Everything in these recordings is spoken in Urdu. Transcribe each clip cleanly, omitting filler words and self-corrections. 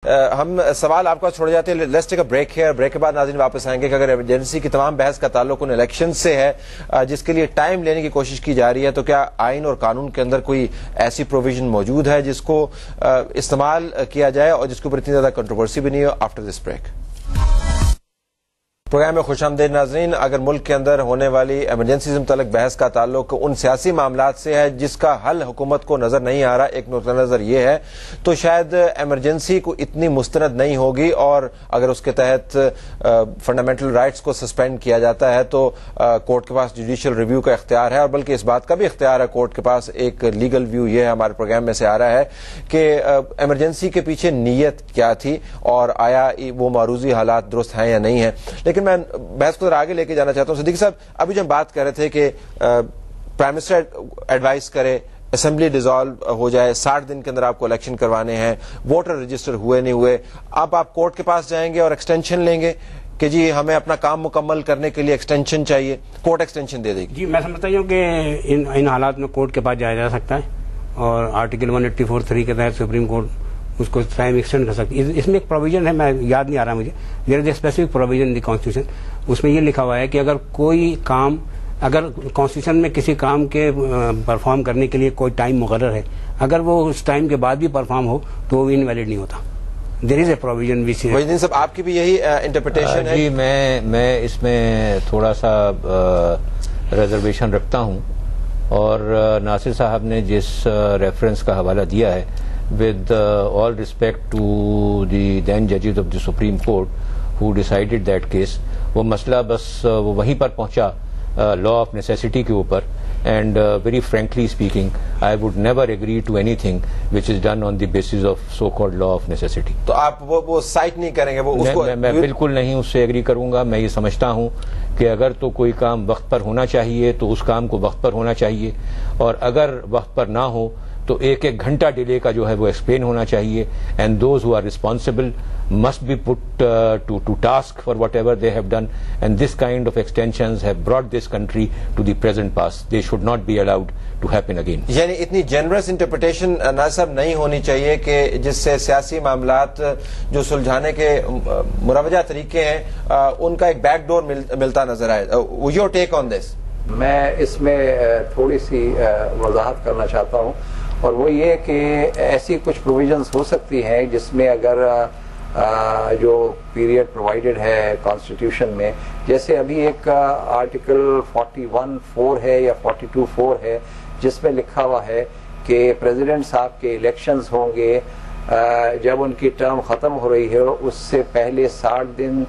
ہم سوال آپ کو چھوڑ جاتے ہیں. لیٹس ٹیک اے بریک ہے. بریک کے بعد ناظرین واپس آئیں گے کہ اگر ایمرجنسی کی تمام بحث کا تعلق ان الیکشن سے ہے جس کے لیے ٹائم لینے کی کوشش کی جا رہی ہے، تو کیا آئین اور قانون کے اندر کوئی ایسی پروویژن موجود ہے جس کو استعمال کیا جائے اور جس کے اوپر اتنی زیادہ کنٹروورسی بھی نہیں ہو؟ آفٹر دس بریک پروگرام میں خوش آمدید ناظرین. اگر ملک کے اندر ہونے والی ایمرجنسی سے متعلق بحث کا تعلق ان سیاسی معاملات سے ہے جس کا حل حکومت کو نظر نہیں آ رہا، ایک نقطہ نظر یہ ہے، تو شاید ایمرجنسی کو اتنی مستند نہیں ہوگی، اور اگر اس کے تحت فنڈامنٹل رائٹس کو سسپینڈ کیا جاتا ہے تو کورٹ کے پاس جوڈیشل ریویو کا اختیار ہے، اور بلکہ اس بات کا بھی اختیار ہے کورٹ کے پاس. ایک لیگل ویو یہ ہے ہمارے پروگرام میں سے آ رہا ہے کہ ایمرجنسی کے پیچھے نیت کیا تھی اور آیا وہ معروضی حالات درست ہیں یا نہیں ہیں. لیکن میں بحث کو آگے لے کے جانا چاہتا ہوں. صدیق صاحب، ابھی جو ہم بات کر رہے تھے کہ پرائم منسٹر ایڈوائز کرے اسمبلی ڈیزالو ہو جائے، 60 دن کے اندر آپ کو الیکشن کروانے ہیں، ووٹر رجسٹر ہوئے نہیں ہوئے، اب آپ کورٹ کے پاس جائیں گے اور ایکسٹینشن لیں گے کہ جی ہمیں اپنا کام مکمل کرنے کے لیے ایکسٹینشن چاہیے، کورٹ ایکسٹینشن دے دے گی؟ جی میں سمجھتا ہوں کہ ان حالات میں کورٹ کے پاس جایا جا سکتا ہے، اور آرٹیکل 184(3) کے تحت سپریم کورٹ اس کو ٹائم ایکسٹینڈ کر سکتی ہے. اس میں ایک پروویژن ہے، میں یاد نہیں آ رہا مجھے، there is a specific provision in the constitution. اس میں یہ لکھا ہوا ہے کہ اگر کوئی کام، اگر کانسٹیٹیوشن میں کسی کام کے پرفارم کرنے کے لیے کوئی ٹائم مقرر ہے، اگر وہ اس ٹائم کے بعد بھی پرفارم ہو تو وہ انویلڈ نہیں ہوتا. دیر از اے پروویژن وچ. وحیدین صاحب، آپ کی بھی یہی انٹرپریٹیشن ہے؟ جی میں اس میں تھوڑا سا ریزرویشن رکھتا ہوں، اور ناصر صاحب نے جس ریفرنس کا حوالہ دیا ہے، with all respect to the then judges of the Supreme Court who decided that case، وہ مسئلہ بس وہ وہیں پر پہنچا law of necessity کے اوپر. and very frankly speaking I would never agree to anything which is done on the basis of so called law of necessity. تو آپ وہ سائٹ نہیں کریں گے؟ وہ اس کو میں بالکل نہیں اس سے ایگری کروں گا. میں یہ سمجھتا ہوں کہ اگر تو کوئی کام وقت پر ہونا چاہیے تو اس کام کو وقت پر ہونا چاہیے، اور اگر وقت پر نہ ہو تو ایک گھنٹہ ڈیلے کا جو ہے وہ ایکسپلین ہونا چاہیے. And those who are responsible must be put to task for whatever they have done, and this kind of extensions have brought this country to the present pass. They should not be allowed to happen again. یعنی اتنی جنرس انٹرپریٹیشن ناصر نہیں ہونی چاہیے کہ جس سے سیاسی معاملات جو سلجھانے کے مروجہ طریقے ہیں ان کا ایک بیک ڈور ملتا نظر آئے. یور ٹیک آن دس؟ میں اس میں تھوڑی سی وضاحت کرنا چاہتا ہوں، اور وہ یہ کہ ایسی کچھ پروویژنس ہو سکتی ہیں جس میں اگر جو پیریڈ پرووائڈڈ ہے کانسٹیٹیوشن میں، جیسے ابھی ایک آرٹیکل 41(4) ہے یا 42(4) ہے، جس میں لکھا ہوا ہے کہ پریزیڈنٹ صاحب کے الیکشنز ہوں گے جب ان کی ٹرم ختم ہو رہی ہے اس سے پہلے 60 دن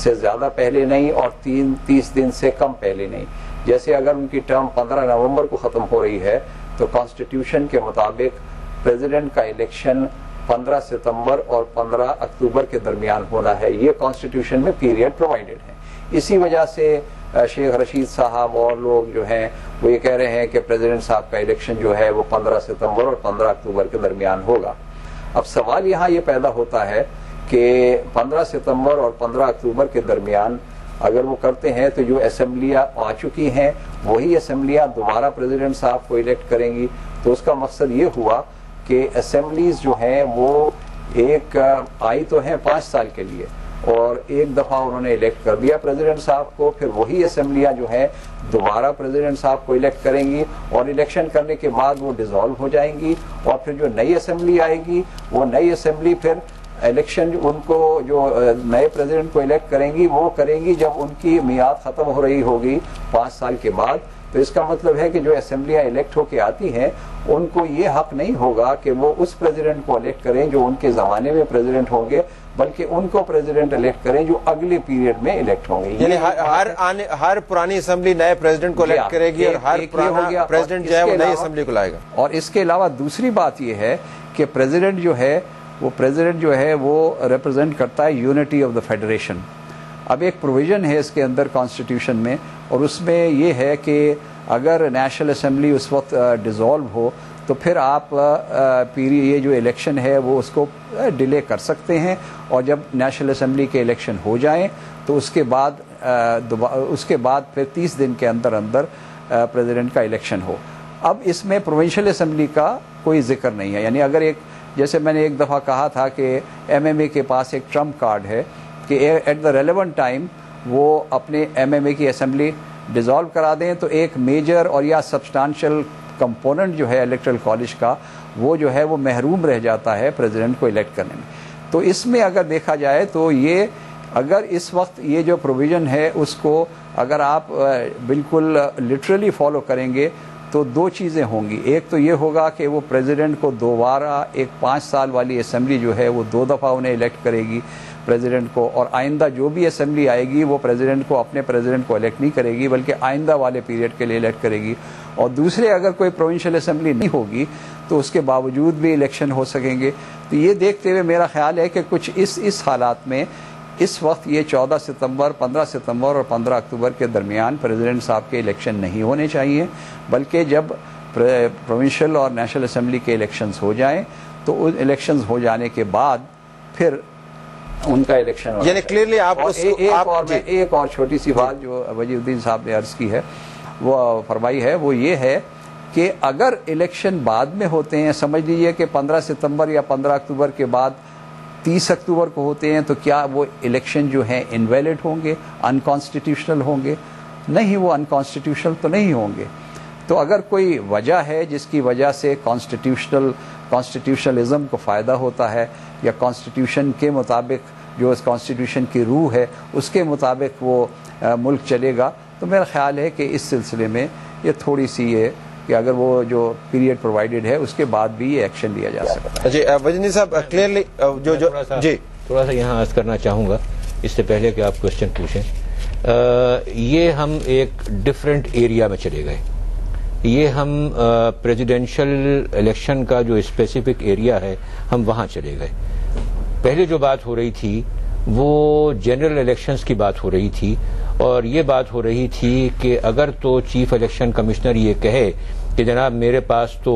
سے زیادہ پہلے نہیں، اور 30 دن سے کم پہلے نہیں. جیسے اگر ان کی ٹرم 15 نومبر کو ختم ہو رہی ہے تو کانسٹیٹیوشن کے مطابق پریزیڈنٹ کا الیکشن 15 ستمبر اور 15 اکتوبر کے درمیان ہونا ہے. یہ کانسٹیٹیوشن میں پیریڈ پرووائڈڈ ہے. اسی وجہ سے شیخ رشید صاحب اور لوگ جو ہیں وہ یہ کہہ رہے ہیں کہ پریزیڈنٹ صاحب کا الیکشن جو ہے وہ 15 ستمبر اور 15 اکتوبر کے درمیان ہوگا. اب سوال یہاں یہ پیدا ہوتا ہے کہ 15 ستمبر اور 15 اکتوبر کے درمیان اگر وہ کرتے ہیں تو جو اسمبلیاں آ چکی ہیں وہی اسمبلیاں دوبارہ پریزیڈنٹ صاحب کو الیکٹ کریں گی. تو اس کا مقصد یہ ہوا کہ اسمبلیز جو ہیں وہ ایک آئی تو ہیں 5 سال کے لیے، اور ایک دفعہ انہوں نے الیکٹ کر دیا پریزیڈنٹ صاحب کو، پھر وہی اسمبلیاں جو ہیں دوبارہ پریزیڈنٹ صاحب کو الیکٹ کریں گی، اور الیکشن کرنے کے بعد وہ ڈیزالو ہو جائیں گی. اور پھر جو نئی اسمبلی آئے گی وہ نئی اسمبلی پھر الیکشن ان کو جو نئے پریزیڈنٹ کو الیکٹ کریں گی وہ کریں گی جب ان کی میعاد ختم ہو رہی ہوگی 5 سال کے بعد. تو اس کا مطلب ہے کہ جو اسمبلیاں الیکٹ ہو کے آتی ہیں ان کو یہ حق نہیں ہوگا کہ وہ اس پریزیڈنٹ کو الیکٹ کریں جو ان کے زمانے میں پریزیڈنٹ ہوں گے، بلکہ ان کو پریزیڈنٹ الیکٹ کریں جو اگلے پیریڈ میں الیکٹ ہوں گے. یعنی ہر پرانی اسمبلی نئے پریزیڈنٹ کو الیکٹ کرے گی، اور ہر پرانا پریزیڈنٹ جو ہے وہ نئی اسمبلی کو لائے گا. اور اس کے علاوہ دوسری بات یہ ہے کہ پریزیڈنٹ جو ہے وہ ریپرزینٹ کرتا ہے یونٹی آف دا فیڈریشن. اب ایک پروویژن ہے اس کے اندر کانسٹیٹیوشن میں، اور اس میں یہ ہے کہ اگر نیشنل اسمبلی اس وقت ڈیزالو ہو تو پھر آپ یہ جو الیکشن ہے وہ اس کو ڈیلے کر سکتے ہیں، اور جب نیشنل اسمبلی کے الیکشن ہو جائیں تو اس کے بعد پھر 30 دن کے اندر پریزیڈنٹ کا الیکشن ہو. اب اس میں پروونشل اسمبلی کا کوئی ذکر نہیں ہے. یعنی اگر ایک جیسے میں نے ایک دفعہ کہا تھا کہ ایم ایم اے کے پاس ایک ٹرمپ کارڈ ہے کہ ایٹ دا ریلیونٹ ٹائم وہ اپنے ایم ایم اے کی اسمبلی ڈیزالو کرا دیں تو ایک میجر اور یا سبسٹانشل کمپوننٹ جو ہے الیکٹرل کالج کا وہ جو ہے وہ محروم رہ جاتا ہے پریزیڈنٹ کو الیکٹ کرنے میں. تو اس میں اگر دیکھا جائے تو یہ اگر اس وقت یہ جو پروویژن ہے اس کو اگر آپ بالکل لٹرلی فالو کریں گے تو دو چیزیں ہوں گی. ایک تو یہ ہوگا کہ وہ پریزیڈنٹ کو دوبارہ ایک 5 سال والی اسمبلی جو ہے وہ 2 دفعہ انہیں الیکٹ کرے گی پریزیڈنٹ کو, اور آئندہ جو بھی اسمبلی آئے گی وہ پریزیڈنٹ کو اپنے پریزیڈنٹ کو الیکٹ نہیں کرے گی بلکہ آئندہ والے پیریڈ کے لیے الیکٹ کرے گی. اور دوسرے اگر کوئی پروونشل اسمبلی نہیں ہوگی تو اس کے باوجود بھی الیکشن ہو سکیں گے. تو یہ دیکھتے ہوئے میرا خیال ہے کہ کچھ اس حالات میں اس وقت یہ 14 ستمبر 15 ستمبر اور 15 اکتوبر کے درمیان پریزیڈنٹ صاحب کے الیکشن نہیں ہونے چاہیے, بلکہ جب پروونشل اور نیشنل اسمبلی کے الیکشنز ہو جائیں تو ان الیکشنز ہو جانے کے بعد پھر ان کا الیکشن یعنی کلیئرلی آپ ایک اور چھوٹی سی بات جو وجی الدین صاحب نے عرض کی ہے وہ فرمائی ہے وہ یہ ہے کہ اگر الیکشن بعد میں ہوتے ہیں, سمجھ لیجئے کہ 15 ستمبر یا 15 اکتوبر کے بعد 30 اکتوبر کو ہوتے ہیں, تو کیا وہ الیکشن جو ہیں انویلڈ ہوں گے, انکانسٹیٹیوشنل ہوں گے؟ نہیں, وہ انکانسٹیٹیوشنل تو نہیں ہوں گے. تو اگر کوئی وجہ ہے جس کی وجہ سے کانسٹیٹیوشنلزم کو فائدہ ہوتا ہے یا کانسٹیٹیوشن کے مطابق جو اس کانسٹیٹیوشن کی روح ہے اس کے مطابق وہ ملک چلے گا, تو میرا خیال ہے کہ اس سلسلے میں یہ تھوڑی سی یہ کہ اگر وہ جو پیریڈ پرووائڈڈ ہے اس کے بعد بھی یہ ایکشن لیا جا سکتا ہے. جی وجنی صاحب کلیئرلی جی تھوڑا سا یہاں عرض کرنا چاہوں گا اس سے پہلے کہ آپ کوشچن پوچھیں. یہ ہم ایک ڈفرینٹ ایریا میں چلے گئے. یہ ہم پریزیڈینشل الیکشن کا جو اسپیسیفک ایریا ہے ہم وہاں چلے گئے. پہلے جو بات ہو رہی تھی وہ جنرل الیکشنز کی بات ہو رہی تھی, اور یہ بات ہو رہی تھی کہ اگر تو چیف الیکشن کمشنر یہ کہے کہ جناب میرے پاس تو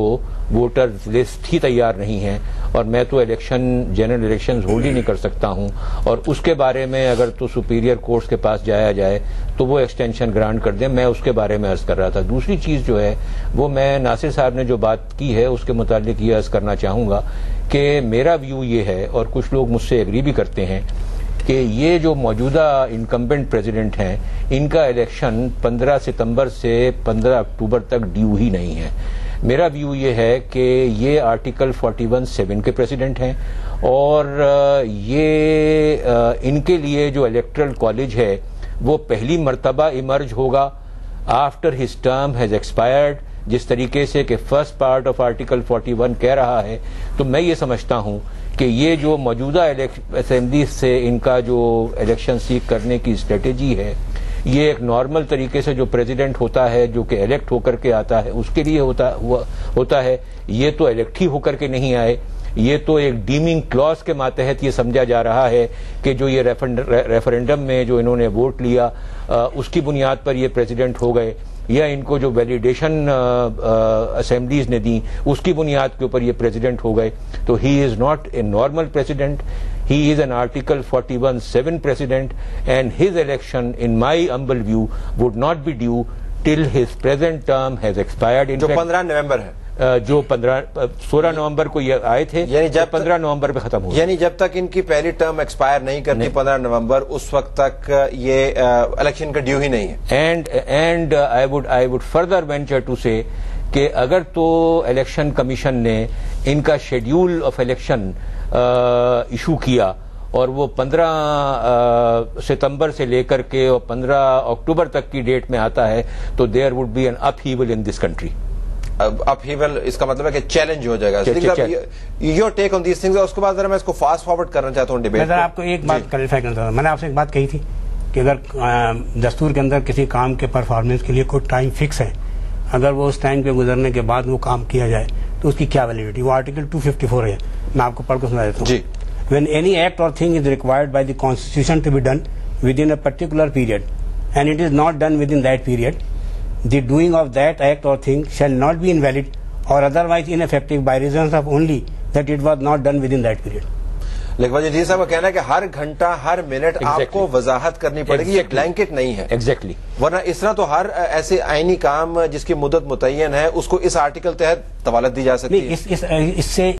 ووٹر لسٹ ہی تیار نہیں ہے اور میں تو جنرل الیکشنز ہولڈ ہی نہیں کر سکتا ہوں, اور اس کے بارے میں اگر تو سپیریئر کورٹس کے پاس جایا جائے تو وہ ایکسٹینشن گرانٹ کر دیں. میں اس کے بارے میں عرض کر رہا تھا. دوسری چیز جو ہے وہ میں ناصر صاحب نے جو بات کی ہے اس کے متعلق یہ عرض کرنا چاہوں گا کہ میرا ویو یہ ہے, اور کچھ لوگ مجھ سے ایگری بھی کرتے ہیں, کہ یہ جو موجودہ انکمبنٹ پریزیڈنٹ ہیں ان کا الیکشن 15 ستمبر سے 15 اکتوبر تک ڈیو ہی نہیں ہے. میرا ویو یہ ہے کہ یہ آرٹیکل 41(7) کے پریزیڈنٹ ہیں, اور یہ ان کے لیے جو الیکٹرل کالج ہے وہ پہلی مرتبہ ایمرج ہوگا after his term has expired, جس طریقے سے کہ فرسٹ پارٹ آف آرٹیکل 41 کہہ رہا ہے. تو میں یہ سمجھتا ہوں کہ یہ جو موجودہ اسمبلی سے ان کا جو الیکشن سیک کرنے کی اسٹریٹجی ہے یہ ایک نارمل طریقے سے جو پریزیڈنٹ ہوتا ہے جو کہ الیکٹ ہو کر کے آتا ہے اس کے لیے ہوتا ہے. یہ تو الیکٹ ہی ہو کر کے نہیں آئے, یہ تو ایک ڈیمنگ کلاز کے ماتحت یہ سمجھا جا رہا ہے کہ جو یہ ریفرنڈم میں جو انہوں نے ووٹ لیا اس کی بنیاد پر یہ پریزیڈنٹ ہو گئے, یا ان کو جو ویلیڈیشن اسمبلیز نے دی اس کی بنیاد کے اوپر یہ پریزیڈنٹ ہو گئے. تو he is not a normal president, he is an article 41(7) president, and his election in my humble view would not be due till his present term has expired. جو 15 نومبر ہے, جو 16 نومبر کو یہ آئے تھے, یعنی جب 15 نومبر پہ ختم ہو, یعنی جب تک ان کی پہلی ٹرم ایکسپائر نہیں کرتی 15 نومبر اس وقت تک یہ الیکشن کا ڈیو ہی نہیں ہے. And I would further venture to say کہ اگر تو الیکشن کمیشن نے ان کا شیڈیول آف الیکشن ایشو کیا اور وہ 15 ستمبر سے لے کر کے اور 15 اکتوبر تک کی ڈیٹ میں آتا ہے تو there would be an upheaval in this country. اپہیول اس کا مطلب ہے کہ چیلنج ہو جائے گا. Your take on these things. اس کے بعد ذرا میں اس کو فاسٹ فارورڈ کرنا چاہتا ہوں ڈیبیٹ. میں آپ کو ایک بات کلیریفائی کرنا چاہتا ہوں. میں نے آپ سے ایک بات کہی تھی کہ اگر دستور کے اندر کسی کام کے پرفارمنس کے لیے کوئی ٹائم فکس ہے, اگر وہ اس ٹائم کے گزرنے کے بعد وہ کام کیا جائے تو اس کی کیا ویلیڈیٹی. وہ آرٹیکل 254 ہے, میں آپ کو پڑھ کے سنا دیتا ہوں. جی. When any act or thing is required by the Constitution to be done within a particular period and it is not done within that period, the doing of that act or thing shall not be invalid or otherwise ineffective by reasons of only that it was not done within that period. لیکن وجہ جی صاحب کا کہنا ہے کہ ہر گھنٹہ ہر منٹ آپ کو وضاحت کرنی پڑے گی, یہ بلینکٹ نہیں ہے. ایگزیکٹلی. ورنہ اس طرح تو ہر ایسے آئینی کام جس کی مدت متعین ہے اس کو اس آرٹیکل تحت طوالت دی جا سکتی ہے. اس سے